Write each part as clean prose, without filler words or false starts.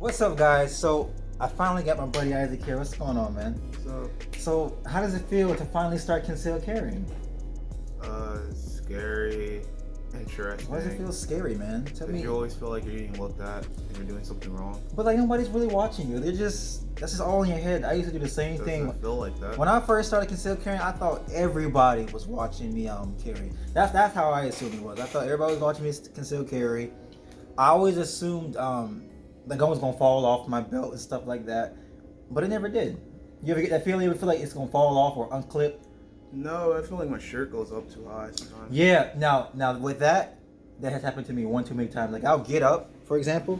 What's up, guys? So I finally got my buddy Isaac here. What's going on, man? So how does it feel to finally start concealed carrying? Scary, interesting. Why does it feel scary, man? Tell me. You always feel like you're getting looked at and you're doing something wrong. But like nobody's really watching you. That's just all in your head. I used to do the same thing. Doesn't feel like that. When I first started concealed carrying, I thought everybody was watching me carry. That's how I assumed it was. I thought everybody was watching me concealed carry. I always assumed the gun was gonna fall off my belt and stuff like that, but it never did. You ever get that feeling? You ever feel like it's gonna fall off or unclip? No, I feel like my shirt goes up too high sometimes. Yeah. Now with that has happened to me one too many times. Like I'll get up, for example,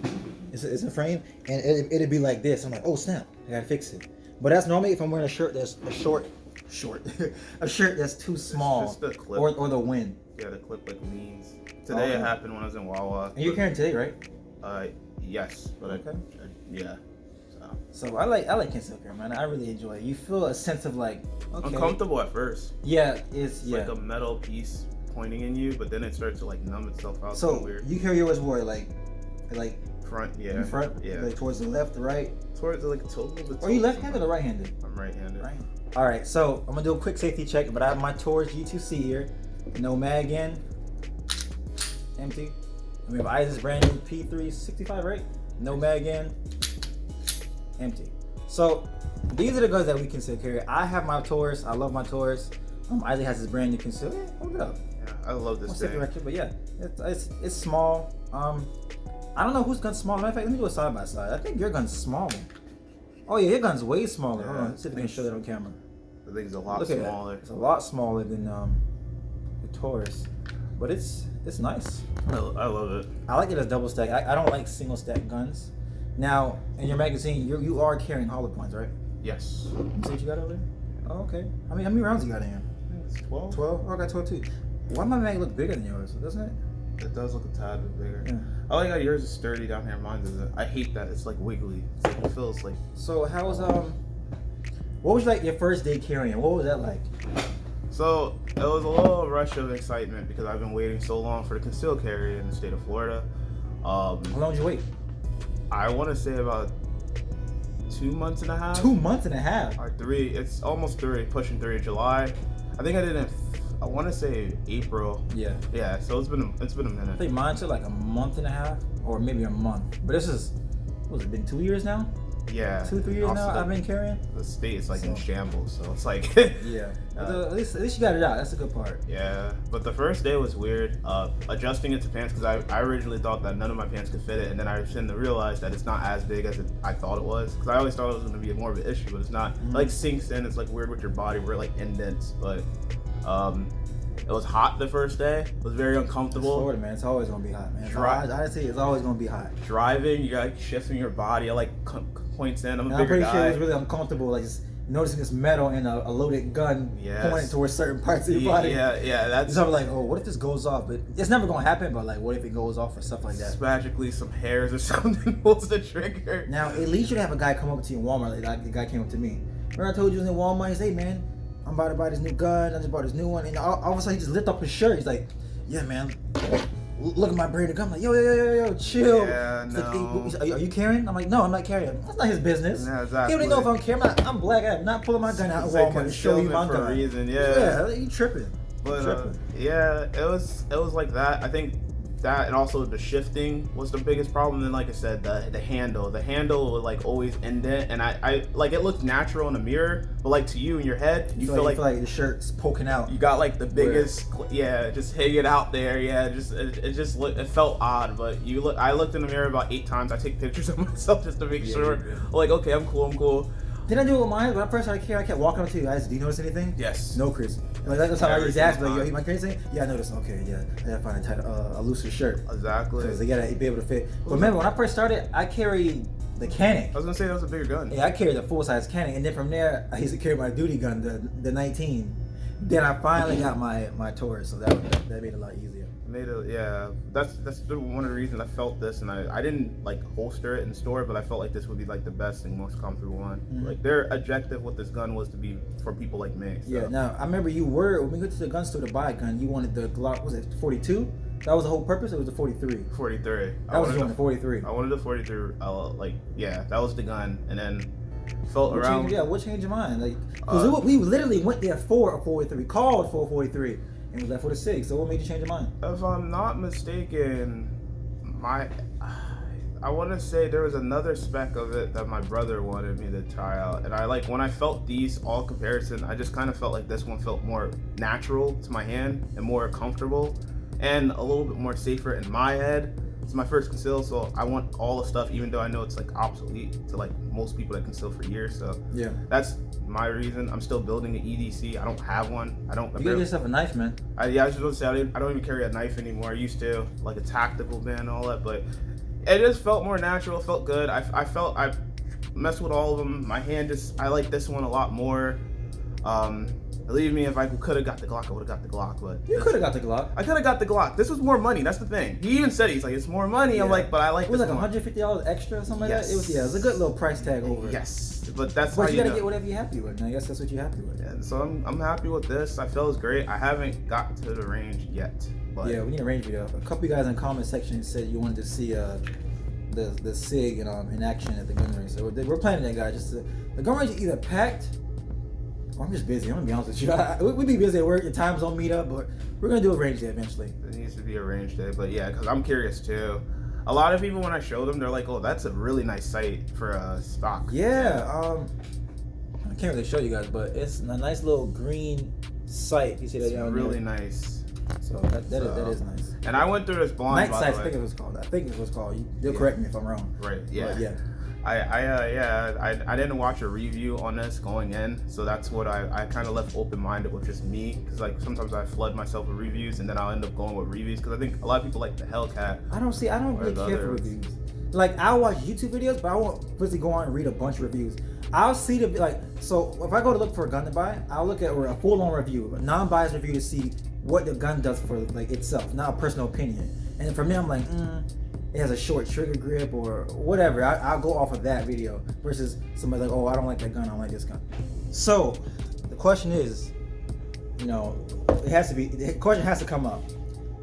it's a frame, and it'd be like this. I'm like, oh snap, I gotta fix it. But that's normally if I'm wearing a shirt that's a short, a shirt that's too small, just the clip. or the wind. Yeah, the clip like leans. Today it happened when I was in Wawa. And you're carrying today, right? Yes, but Okay. yeah. So I like concealed carry, man. I really enjoy it. You feel a sense of like, okay. Uncomfortable at first. Yeah, It's like a metal piece pointing in you, but then it starts to like numb itself out. So weird. you carry yours where like Front, yeah. in front, yeah. like towards the left, or right. Towards like a little bit. Are you left-handed or right-handed? I'm right-handed. Right. All right. So I'm gonna do a quick safety check, but I have my Taurus G2C here. No mag in. Empty. And we have Isaac's brand new P365, right? No mag in. Empty. So these are the guns that we conceal carry. I have my Taurus. I love my Taurus. Isaac has his brand new conceal. Yeah, hold it up. Yeah, I love this thing. Direction, but yeah, it's small. I don't know whose gun's smaller. Matter of fact, let me do it side by side. I think your gun's smaller. Oh yeah, your gun's way smaller. Hold on, see if we can show that on camera. I think it's a lot Look at smaller. that. It's a lot smaller than the Taurus, but it's nice. I love it. I like it as double stack. I don't like single stack guns. Now, in your magazine, you are carrying hollow points, right? Yes. See what you got over there? Oh, okay. How many rounds you got in here? I think it's 12. 12? Oh, I got 12 too. Why my mag look bigger than yours, doesn't it? It does look a tad bit bigger. Yeah. I like how yours is sturdy down here. Mine isn't. I hate that. It's like wiggly. It's like, it feels like. So how was what was like your first day carrying? What was that like? So it was a little rush of excitement because I've been waiting so long for the concealed carry in the state of Florida. How long did you wait? I want to say about 2 months and a half. 2 months and a half. Or 3. It's almost 3, pushing 3 of July. I think I did it. I want to say April. Yeah. Yeah. So it's been a minute. I think mine took like a month and a half, or maybe a month. But this is, what has it been 2 years now? Yeah. 2-3 years Also, now I've been carrying. The state is like in shambles, so it's like. Yeah. At least you got it out. That's a good part. Yeah, but the first day was weird. Adjusting it to pants because I originally thought that none of my pants could fit it, and then I tend to realize that it's not as big as I thought it was. Because I always thought it was going to be more of an issue, but it's not. It like sinks in. It's like weird with your body where it like indents. But it was hot the first day. It was very uncomfortable. It's Florida, man. It's always gonna be hot, man. Honestly, it's always gonna be hot. Driving, you got like shifting your body. I like points in. I'm a I'm bigger pretty guy. sure it was really uncomfortable, like just noticing this metal and a loaded gun pointed towards certain parts of your body. Yeah. That's sort of like, oh, what if this goes off? But it's never gonna happen. But like, what if it goes off or stuff like that? magically some hairs or something pulls the trigger. Now, at least you'd have a guy come up to you in Walmart. Like the guy came up to me. Remember I told you he was in Walmart? He said, hey, man, I'm about to buy this new gun. I just bought this new one. And all of a sudden, he just lifted up his shirt. He's like, yeah, man, look at my brand new gun. I'm like, yo, chill. Yeah, He's no. like, hey, are you carrying? I'm like, no, I'm not carrying. That's not his business. Yeah, exactly. He don't even know if I'm carrying. I'm black. I'm not pulling my gun out of Walmart to show you my for gun. a reason, yeah. Yeah, you tripping. But yeah, it was like that. I think that, and also the shifting was the biggest problem. And like I said, the handle would like always indent, and I like it looked natural in the mirror, but like to you in your head, you feel like the shirt's poking out. You got like the biggest, just hanging out there. Yeah, it felt odd. But I looked in the mirror about 8 times. I take pictures of myself just to make sure. Like, okay, I'm cool. Did I do it with mine? When I first started carrying, I kept walking up to you guys. Do you notice anything? Yes. No, Chris. Like that's how I used to ask. Like, yo, you mind carrying anything? Yeah, I noticed. Okay, yeah. I gotta find a looser shirt. Exactly. Because they gotta be able to fit. But remember, when I first started, I carried the Canik. I was gonna say that was a bigger gun. Yeah, I carried the full size Canik, and then from there, I used to carry my duty gun, the 19. Then I finally got my Taurus, so that made it a lot easier. That's one of the reasons I felt this, and I didn't like holster it in store, but I felt like this would be like the best and most comfortable one. Mm-hmm. Like their objective with this gun was to be for people like me. So. Yeah. Now I remember when we went to the gun store to buy a gun, you wanted the Glock. Was it 42? That was the whole purpose. It was the 43. 43. That was the 43. I wanted the 43. That was the gun, and then felt around. What changed your mind? Like, cause we literally went there for a 43. Called for a 43, and was left with a 6. So what made you change your mind? If I'm not mistaken, I want to say there was another spec of it that my brother wanted me to try out, and when I felt these all comparison, I just kind of felt like this one felt more natural to my hand and more comfortable, and a little bit more safer in my head. It's my first conceal, so I want all the stuff, even though I know it's like obsolete to like most people that conceal for years. So yeah, that's my reason. I'm still building an EDC. I don't have one. You get yourself a knife, man. I was just going to say I don't even carry a knife anymore. I used to, like a tactical band and all that, but it just felt more natural. Felt good. I felt I messed with all of them. My hand I like this one a lot more. Believe me, if I could have got the Glock, I would have got the Glock. But you could have got the Glock. I could have got the Glock. This was more money. That's the thing. He even said he's like, it's more money. Yeah. I'm like, but I like. It was this like $150 extra or something like that. It was a good little price tag over it. Yes, but that's. But you gotta get whatever you're happy with. And I guess that's what you're happy with. Yeah, so I'm happy with this. I feel it's great. I haven't got to the range yet. But yeah, we need a range video. A couple of you guys in the comment section said you wanted to see the SIG in action at the gun range. So we're planning that, guys. The gun range is either packed. I'm just busy. I'm gonna be honest with you. We'd be busy at work. Your times don't meet up, but we're gonna do a range day eventually. It needs to be a range day, but yeah, because I'm curious too. A lot of people, when I show them, they're like, "Oh, that's a really nice site for a stock." Yeah. I can't really show you guys, but it's a nice little green site. You see that? It's really nice. So that is nice. And I went through this blind. Night sites, I think it was called. You'll correct me if I'm wrong. Right. Yeah. But yeah. I didn't watch a review on this going in, so that's what I kind of left open-minded with just me, because like sometimes I flood myself with reviews and then I'll end up going with reviews because I think a lot of people like the Hellcat. I don't really care for reviews. Like, I'll watch YouTube videos, but I won't physically go on and read a bunch of reviews. I'll see so if I go to look for a gun to buy, I'll look at a full-on review, a non-biased review to see what the gun does for like itself, not a personal opinion. And for me, I'm like, it has a short trigger grip or whatever. I'll go off of that video versus somebody like, oh, I don't like that gun, I don't like this gun. So the question is, the question has to come up.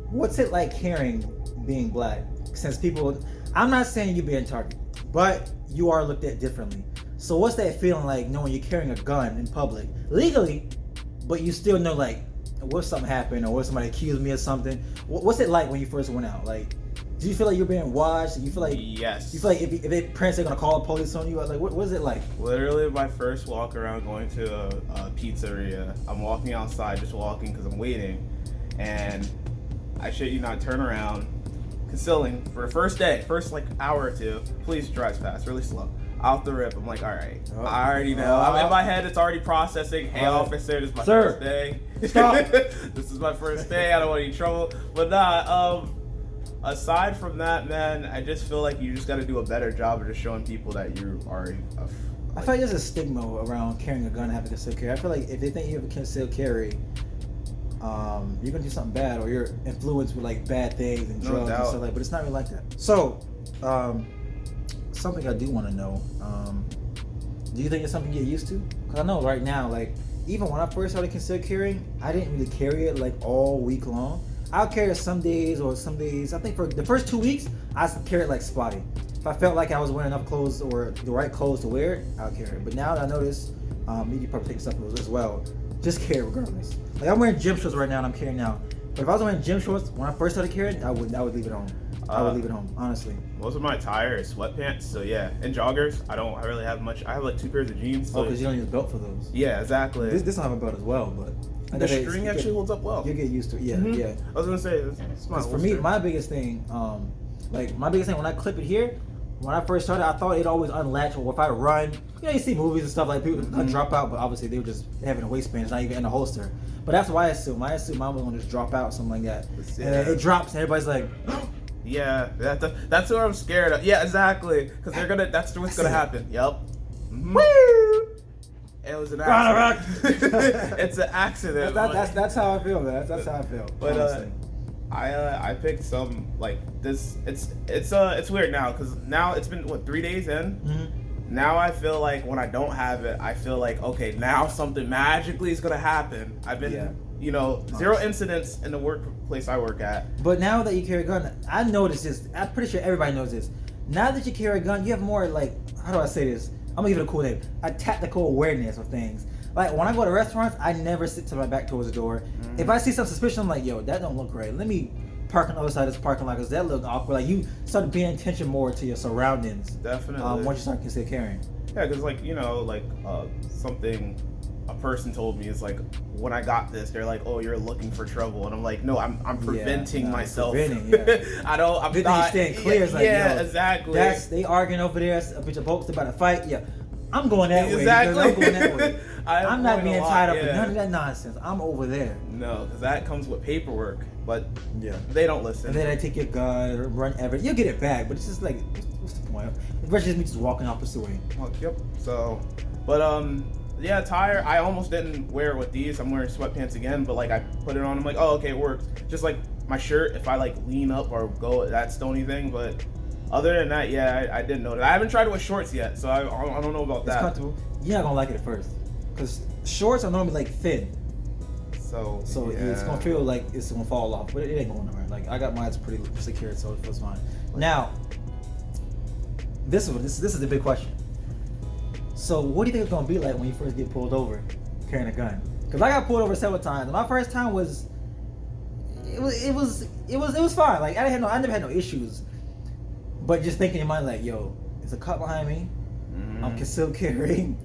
What's it like being black? Since people, I'm not saying you being targeted, but you are looked at differently. So what's that feeling like knowing you're carrying a gun in public legally, but you still know like, what if something happened or what if somebody accused me of something? What's it like when you first went out? Like, do you feel like you're being watched? Do you feel like yes? You feel like if they prints, they're gonna call the police on you? Like, what is it like? Literally, my first walk around going to a pizzeria. I'm walking outside, just walking because I'm waiting, and I shit you not, turn around, concealing for the first day, first like hour or two. Police drives past, really slow. Off the rip, I'm like, all right, I already know. I'm in my head, it's already processing. Hey, officer, this is my first day. Stop. This is my first day. I don't want any trouble. But aside from that, man, I just feel like you just got to do a better job of just showing people that you are. I feel like there's a stigma around carrying a gun and having concealed carry. I feel like if they think you have a concealed carry, you're gonna do something bad, or you're influenced with like bad things and drugs and stuff like. But it's not really like that. So, something I do want to know. Do you think it's something you get used to? Because I know right now, like even when I first started concealed carrying, I didn't really carry it like all week long. I'll carry it some days. I think for the first 2 weeks, I carry it like spotty. If I felt like I was wearing enough clothes or the right clothes to wear it, I'll carry it. But now that I notice, you probably take supplements as well. Just carry it regardless. Like I'm wearing gym shorts right now and I'm carrying now. But if I was wearing gym shorts when I first started carrying, I would leave it home. I would leave it home, honestly. Most of my attire is sweatpants, so yeah. And joggers, I really have much. I have like 2 pairs of jeans. So because you don't use a belt for those. Yeah, exactly. This don't have a belt as well, but the string actually holds up well. You get used to it. Yeah, yeah. I was gonna say, for me, my biggest thing, when I clip it here, when I first started, I thought it always unlatch, or if I run, you see movies and stuff like people drop out, but obviously they were just having a waistband, it's not even in a holster. But that's what I assume. I assume mine was gonna just drop out, something like that. Yeah. And it drops, and everybody's like, yeah, that's what I'm scared of. Yeah, exactly, because that's what's gonna happen. Yep. Woo! It was an accident. It's an accident. That's how I feel, man. That's how I feel. But I picked some like this. It's weird now because now it's been 3 days in. Mm-hmm. Now I feel like when I don't have it, I feel like okay, now something magically is gonna happen. I've been You know, 0 incidents in the workplace I work at. But now that you carry a gun, I noticed this. I'm pretty sure everybody knows this. Now that you carry a gun, you have more like, how do I say this? I'm gonna give it a cool name. A tactical awareness of things. Like when I go to restaurants, I never sit to my back towards the door. Mm-hmm. If I see some suspicion, I'm like, yo, that don't look right. Let me park on the other side of this parking lot because that look awkward. Like you start paying attention more to your surroundings. Definitely. Once you start consider carrying. Yeah, because like, you know, like something a person told me is like, when I got this, they're like, oh, you're looking for trouble, and I'm like, no, I'm preventing myself. I'm not. They staying clear. It's like, yeah, exactly. They arguing over there. A bunch of folks about to fight. Yeah, I'm going that way. Exactly. I'm going that way. I'm not being tied up in none of that nonsense. I'm over there. No, because that comes with paperwork, but yeah, they don't listen. And then I take your gun or run everything. You'll get it back, but it's just like, what's the point? It's just me just walking opposite way. Well, yep. So, but yeah, attire. I almost didn't wear it with these. I'm wearing sweatpants again, but like I put it on. I'm like, oh, okay, it works. Just like my shirt, if I like lean up or go, that's the only thing. But other than that, yeah, I didn't know that. I haven't tried it with shorts yet, so I don't know about that. It's comfortable. You're not gonna like it at first, because shorts are normally like thin. So yeah. It's gonna feel like it's gonna fall off, but it ain't going nowhere. Like I got mine pretty secure, so it feels fine. Now, this is the big question. So what do you think it's gonna be like when you first get pulled over carrying a gun? Because I got pulled over several times, and my first time was fine. Like I never had no issues. But just thinking in your mind like, yo, there's a cop behind me. Mm-hmm. I'm concealed carrying.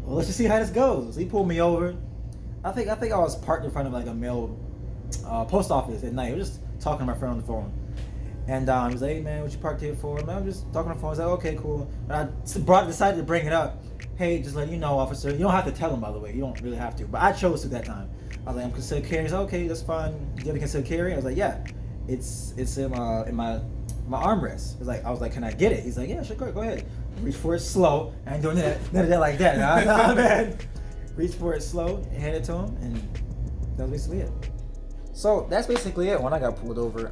Well, let's just see how this goes. He pulled me over. I think I was parked in front of like a mail post office at night. I was just talking to my friend on the phone. And he was like, hey man, what you parked here for? And I'm just talking on the phone. I was like, okay, cool. And I decided to bring it up. Hey, just letting you know, officer. You don't have to tell him, by the way. You don't really have to. But I chose to that time. I was like, I'm concealed carrying. He's like, okay, that's fine. Do you have a concealed carry? I was like, yeah. It's in my armrest. I was like, can I get it? He's like, yeah, sure, go ahead. Reach for it slow. I ain't doing none of that like that. Nah, man. Reach for it slow, hand it to him, and that was basically it. So that's basically it when I got pulled over.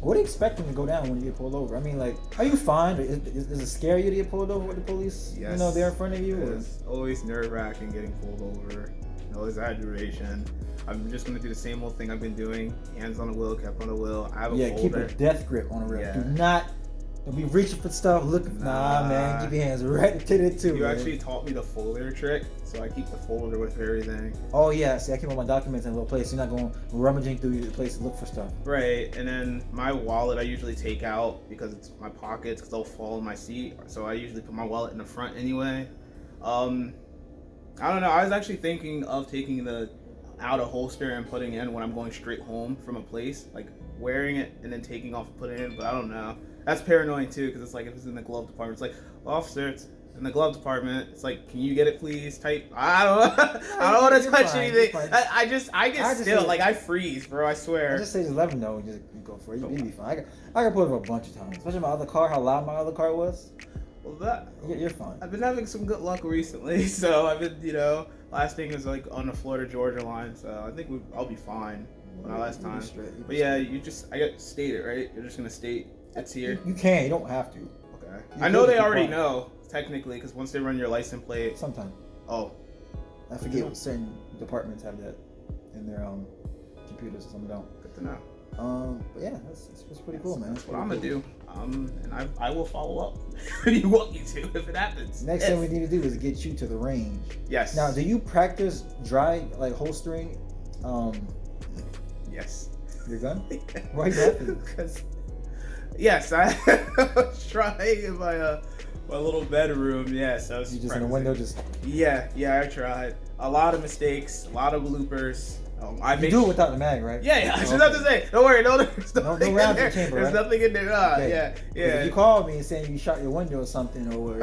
What are you expecting to go down when you get pulled over? I mean, like, are you fine? Does it scare you to get pulled over with the police? Yes. They're in front of you? It's always nerve-wracking getting pulled over. No exaggeration. I'm just gonna do the same old thing I've been doing. Hands on the wheel, kept on the wheel. I have a folder. Keep a death grip on the wheel. Yeah. Don't be reaching for stuff. Nah, man. Keep your hands right to it too. You actually taught me the folder trick, so I keep the folder with everything. Oh yeah, see, I keep all my documents in a little place. You're not going rummaging through the place to look for stuff. Right, and then my wallet I usually take out because it's my pockets, because they'll fall in my seat. So I usually put my wallet in the front anyway. I don't know. I was actually thinking of taking the out of holster and putting in when I'm going straight home from a place, like wearing it and then taking off and putting it in. But I don't know. That's paranoid too, because it's like if it's in the glove department, it's like, officer, it's in the glove department. It's like, can you get it, please? Type. I don't know. I don't want to touch anything. I get still like I freeze, bro. I swear. I just say just let them know and just go for it. You'll be fine. I got pulled over a bunch of times, especially my other car. How loud my other car was. Well, you're fine. I've been having some good luck recently, so I've been, last thing was like on the Florida-Georgia line, so I think I'll be fine when I last time. But yeah, I got stated, right? You're just gonna state it's here. You can. You don't have to. Okay. I know they already know technically, because once they run your license plate. Sometimes. Oh. I forget what certain departments have that in their computers. Some don't. Good to know. But yeah, that's pretty cool, man. That's what I'm gonna do. And I will follow up if you want me to, if it happens. Next thing we need to do is get you to the range. Yes. Now, do you practice dry, like holstering? Yes. Your gun? Why are you laughing? Because, yes, I was trying in my little bedroom. Yes, I was. You just in the window, just. Yeah, I tried. A lot of mistakes, a lot of bloopers. You do it without the mag, right? Yeah. I should have to say. Don't worry, there's nothing no rounds in in the chamber. There's right? nothing in there. Okay. Yeah. If you call me and saying you shot your window or something, or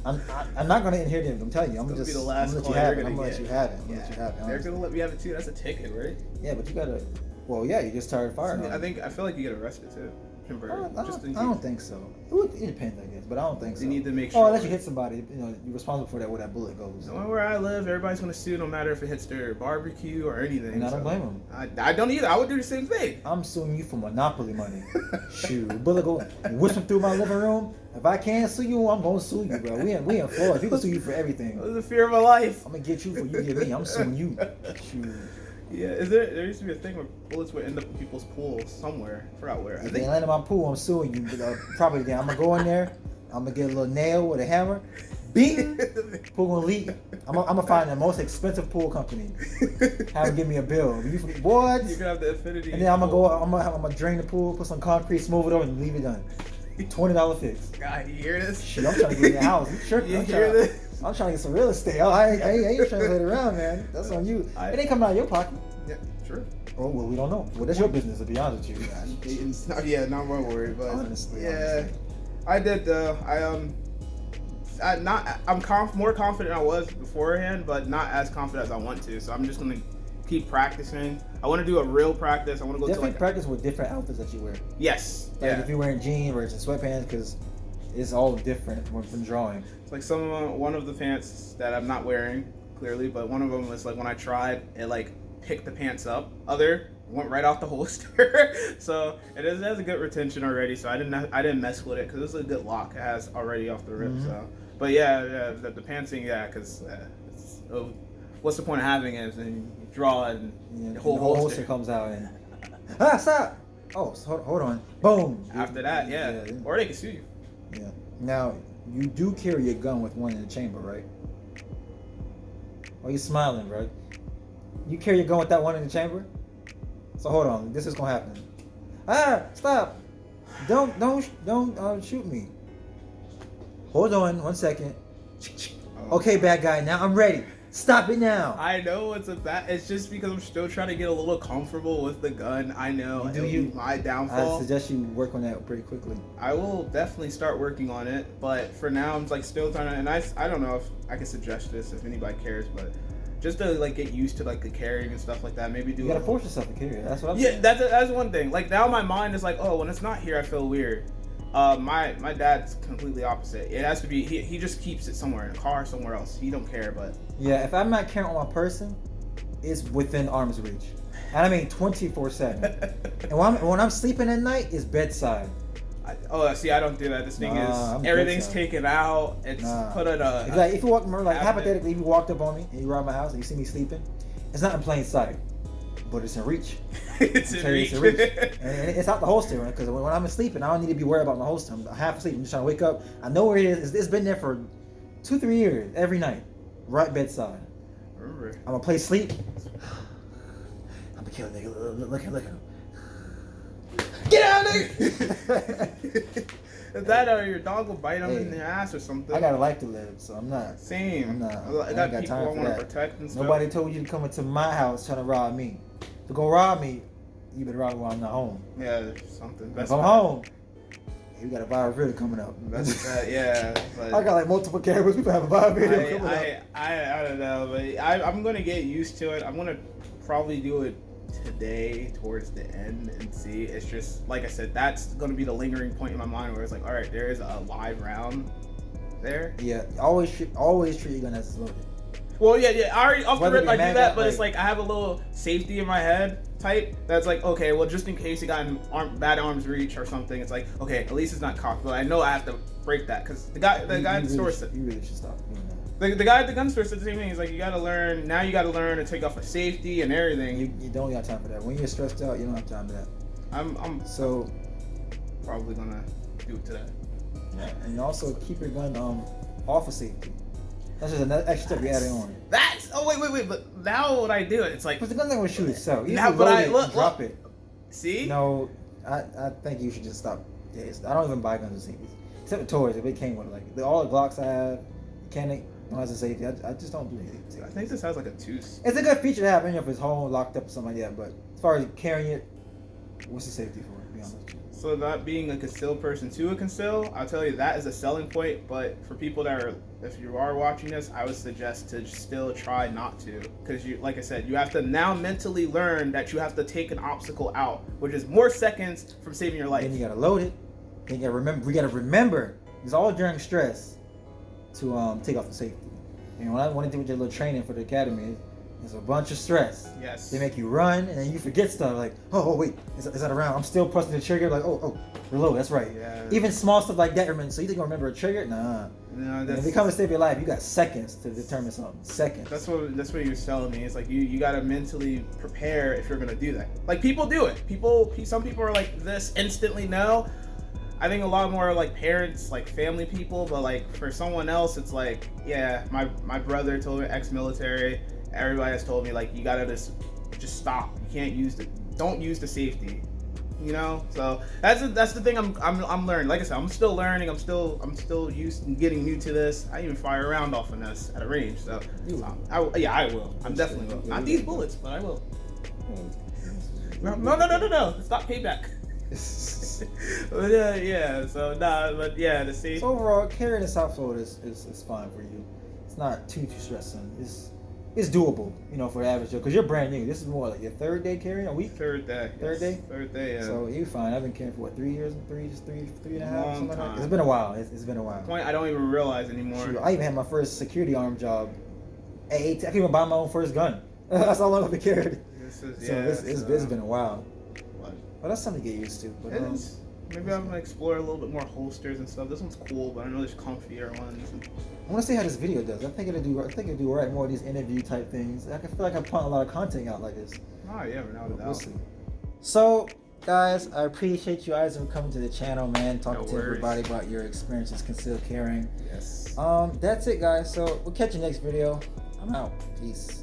I'm not gonna inherit it. I'm telling you, I'm gonna be the last let you have it. I'm gonna let you have it. They're gonna let me have it too. That's a ticket, right? Yeah, but you gotta. Well, yeah, you just started firing. I feel like you get arrested too. convert. I don't think so. It depends, I guess, but I don't think so. You need to make sure. Oh, unless you hit somebody, you're responsible for that where that bullet goes. Where I live, everybody's gonna sue, no matter if it hits their barbecue or anything. And I don't blame them. I don't either. I would do the same thing. I'm suing you for monopoly money. Shoot, bullet go whistling through my living room. If I can't sue you, I'm gonna sue you, bro. We in Florida. People sue you for everything. It was the fear of my life. I'm gonna get you for you get me. I'm suing you. Shoot. Yeah, there used to be a thing where bullets would end up in people's pools somewhere. I forgot where. If they land in my pool, I'm suing you. But probably again, I'm gonna go in there. I'm gonna get a little nail with a hammer. Bing! Pool gonna leak. I'm gonna find the most expensive pool company. Have them give me a bill. What? You can have the affinity. And then I'm gonna drain the pool, put some concrete, smooth it over, and leave it done. $20 fix. God, you hear this? Shit, I'm trying to get in the house. You tripping? You hear this? I'm trying to get some real estate. I ain't trying to play it around, man. That's on you. It ain't coming out of your pocket. Yeah, true. Oh, well, we don't know. Well, that's your business, to be honest with you. It's not, not my worry, but honestly. I did. I'm more confident than I was beforehand, but not as confident as I want to. So I'm just gonna keep practicing. I want to do a real practice. I want to go definitely practice with different outfits that you wear. Yes. Like if you're wearing jeans versus sweatpants, because it's all different from drawing. It's like one of the pants that I'm not wearing clearly, but one of them was like when I tried it, like picked the pants up. Other went right off the holster. So it has a good retention already. So I didn't mess with it because it's a good lock. It has already off the rip. Mm-hmm. So, but the pants thing, because what's the point of having it? And you draw it and the whole holster comes out and stop. Oh, so hold on. Boom. After that, yeah. Or they can sue you. Yeah. Now you do carry a gun with one in the chamber, right? Oh, you're smiling, right? You carry your gun with that one in the chamber? So hold on, this is gonna happen. Stop! Don't shoot me. Hold on, 1 second. Okay, bad guy. Now I'm ready. Stop it now. I know it's just because I'm still trying to get a little comfortable with the gun. I know. My downfall. I suggest you work on that pretty quickly. I will definitely start working on it, but for now I'm like still trying to. And I don't know if I can suggest this if anybody cares, but just to like get used to like the carrying and stuff like that. Maybe do. You gotta force yourself to carry it. That's what I'm saying. Yeah, that's one thing. Like now my mind is like, oh, when it's not here, I feel weird. My dad's completely opposite. It has to be he just keeps it somewhere in a car, somewhere else. He don't care, but yeah, if I'm not carrying on my person, it's within arm's reach, and I mean 24/7. And when I'm sleeping at night, it's bedside. See, I don't do that. This thing is everything's taken out. It's put in a. It's like if you walk, hypothetically, if you walked up on me and you arrive at my house and you see me sleeping, it's not in plain sight, but it's in reach. It's in reach. And it's out the holster, because when I'm sleeping, I don't need to be worried about my holster. I'm half asleep. I'm just trying to wake up. I know where it is. It's been there for 2-3 years, every night, right bedside. Remember. I'm gonna play sleep. I'm gonna kill a nigga. Look at him. Get out of there! Is that or your dog will bite him in the ass or something? I got a life to live, so I'm not. Same. I got people I want to protect and stuff. Nobody told you to come into my house trying to rob me. To go rob me, you better rob me while I'm not home. Yeah, something. If I'm home, we got a viral video coming up. That's yeah. But I got like multiple cameras. We can have a viral video coming up. I don't know, but I'm gonna get used to it. I'm gonna probably do it today towards the end and see. It's just like I said, that's gonna be the lingering point in my mind where it's like, all right, there is a live round there. Yeah, always treat your gun as loaded. Well, yeah. I already off the rip I do that, but it's like I have a little safety in my head type that's like, okay, well, just in case it got in bad arm's reach or something, it's like, okay, at least it's not cocked. But I know I have to break that because the guy at the store said you really should stop doing that. The guy at the gun store said the same thing. He's like, you gotta learn to take off a safety and everything. You don't got time for that. When you're stressed out, you don't have time for that. I'm so probably gonna do it today. Yeah, and also keep your gun off of safety. That's just another extra step you added on. Wait. But now when I do it, it's like. But the gun's not gonna shoot itself. You now, but I drop it. See? No, I think you should just stop. Yeah, I don't even buy guns with safety, except the toys. If it came with all the Glocks I have, Mechanic. No, as a safety, I just don't do anything. I think this has like a tooth. It's a good feature to have, if it's home locked up or something like that. But as far as carrying it, What's the safety for? To be honest. So that being a concealed person to a conceal, I'll tell you that is a selling point. But for people that are, if you are watching this, I would suggest to still try not to, because you, like I said, you have to now mentally learn that you have to take an obstacle out, which is more seconds from saving your life. Then you gotta load it. Then you gotta remember. We gotta remember. It's all during stress to take off the safety. And when I went to do your little training for the academy, there's a bunch of stress. Yes. They make you run, and then you forget stuff. Like, oh wait, is that around? I'm still pressing the trigger. Like, oh, reload. That's right. Yeah. Even small stuff like that. So you think you remember a trigger? Nah. No, When it comes to save your life, you got seconds to determine something. Seconds. That's what he was telling me. It's like you gotta mentally prepare if you're gonna do that. Like, people do it. Some people are like this instantly no. I think a lot more like parents, like family people, but like for someone else, it's like, yeah, my brother told me, ex-military. Everybody has told me, like, you gotta just stop. You can't don't use the safety, you know. So that's the thing I'm learning. Like I said, I'm still learning. I'm still used and getting new to this. I even fire a round off in this at a range. So I will. I'm definitely will. Not these bullets, but I will. No. Stop payback. But yeah. So but yeah, the safety. So overall, carrying in South Florida is fine for you. It's not too stressing. It's doable, you know, for the average Joe, because you're brand new. This is more like your third day carrying a week. Third day. Yeah. So you're fine. I've been carrying for what, 3 years, three and a half, Long something like time. that. It's been a while. It's been a while. Point I don't even realize anymore. Shoot, I even had my first security arm job at 18. I can't even buy my own first gun. That's how long I've been carried. It's been a while. But that's something to get used to. But maybe I'm gonna explore a little bit more holsters and stuff. This one's cool, but I know there's comfier ones. I want to see how this video does. I think it'll do right more of these interview type things. I feel like I'm putting a lot of content out like this. Oh yeah, without a doubt. We'll see. So, guys, I appreciate you guys for coming to the channel, man. Talking to everybody about your experiences concealed carrying. Yes. That's it, guys. So we'll catch you next video. I'm out. Peace.